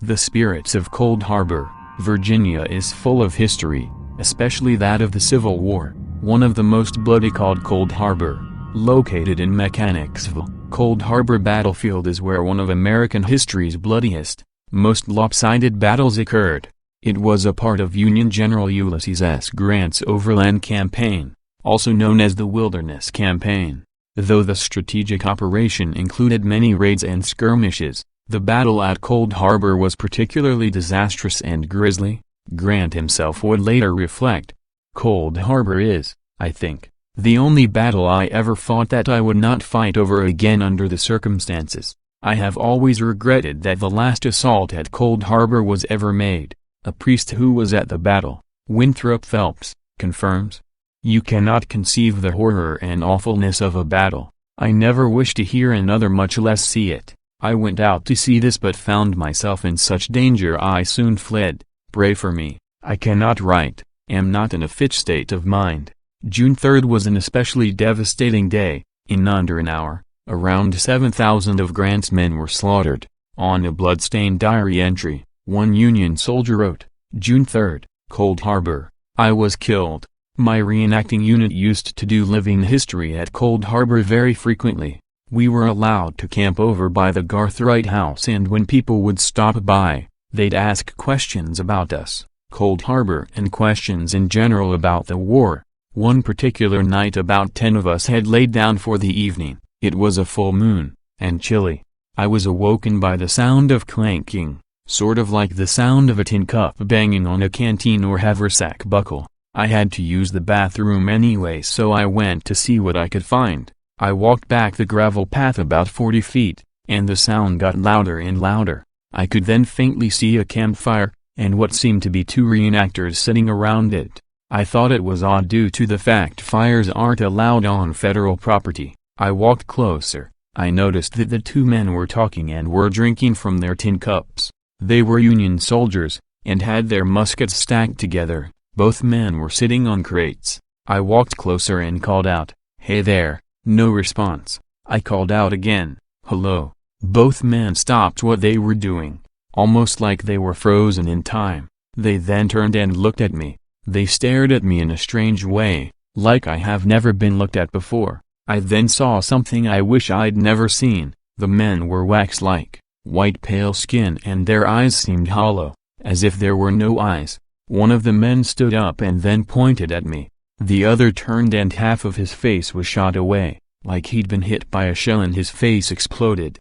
The spirits of Cold Harbor, Virginia is full of history, especially that of the Civil War, one of the most bloody called Cold Harbor. Located in Mechanicsville, Cold Harbor Battlefield is where one of American history's bloodiest, most lopsided battles occurred. It was a part of Union General Ulysses S. Grant's Overland Campaign, also known as the Wilderness Campaign. Though the strategic operation included many raids and skirmishes, the battle at Cold Harbor was particularly disastrous and grisly. Grant himself would later reflect, "Cold Harbor is, I think, the only battle I ever fought that I would not fight over again under the circumstances. I have always regretted that the last assault at Cold Harbor was ever made." A priest who was at the battle, Winthrop Phelps, confirms, "You cannot conceive the horror and awfulness of a battle. I never wish to hear another, much less see it. I went out to see this but found myself in such danger I soon fled. Pray for me. I cannot write, am not in a fit state of mind." June 3rd was an especially devastating day. In under an hour, around 7,000 of Grant's men were slaughtered. On a blood-stained diary entry, one Union soldier wrote, June 3rd, Cold Harbor, I was killed. My reenacting unit used to do living history at Cold Harbor very frequently. We were allowed to camp over by the Garthright House, and when people would stop by, they'd ask questions about us, Cold Harbor, and questions in general about the war. One particular night about 10 of us had laid down for the evening. It was a full moon, and chilly. I was awoken by the sound of clanking, sort of like the sound of a tin cup banging on a canteen or haversack buckle. I had to use the bathroom anyway, so I went to see what I could find. I walked back the gravel path about 40 feet, and the sound got louder and louder. I could then faintly see a campfire, and what seemed to be 2 reenactors sitting around it. I thought it was odd due to the fact fires aren't allowed on federal property. I walked closer. I noticed that the 2 men were talking and were drinking from their tin cups. They were Union soldiers, and had their muskets stacked together. Both men were sitting on crates. I walked closer and called out, "Hey there." No response. I called out again, "Hello." Both men stopped what they were doing, almost like they were frozen in time. They then turned and looked at me. They stared at me in a strange way, like I have never been looked at before. I then saw something I wish I'd never seen. The men were wax-like, white pale skin, and their eyes seemed hollow, as if there were no eyes. One of the men stood up and then pointed at me. The other turned and half of his face was shot away, like he'd been hit by a shell and his face exploded.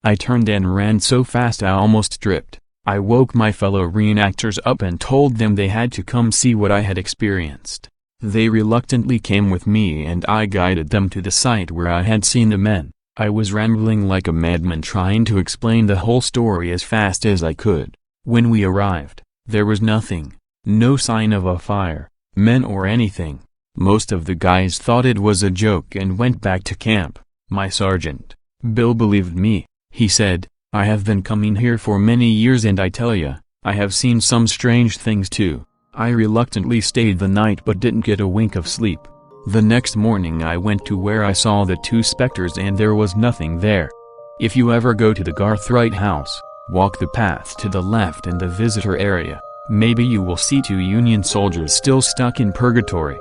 I turned and ran so fast I almost tripped. I woke my fellow reenactors up and told them they had to come see what I had experienced. They reluctantly came with me, and I guided them to the site where I had seen the men. I was rambling like a madman, trying to explain the whole story as fast as I could. When we arrived, there was nothing. No sign of a fire, men or anything. Most of the guys thought it was a joke and went back to camp. My sergeant, Bill, believed me. He said, "I have been coming here for many years, and I tell ya, I have seen some strange things too." I reluctantly stayed the night but didn't get a wink of sleep. The next morning I went to where I saw the 2 specters, and there was nothing there. If you ever go to the Garthright House, walk the path to the left in the visitor area. Maybe you will see 2 Union soldiers still stuck in purgatory.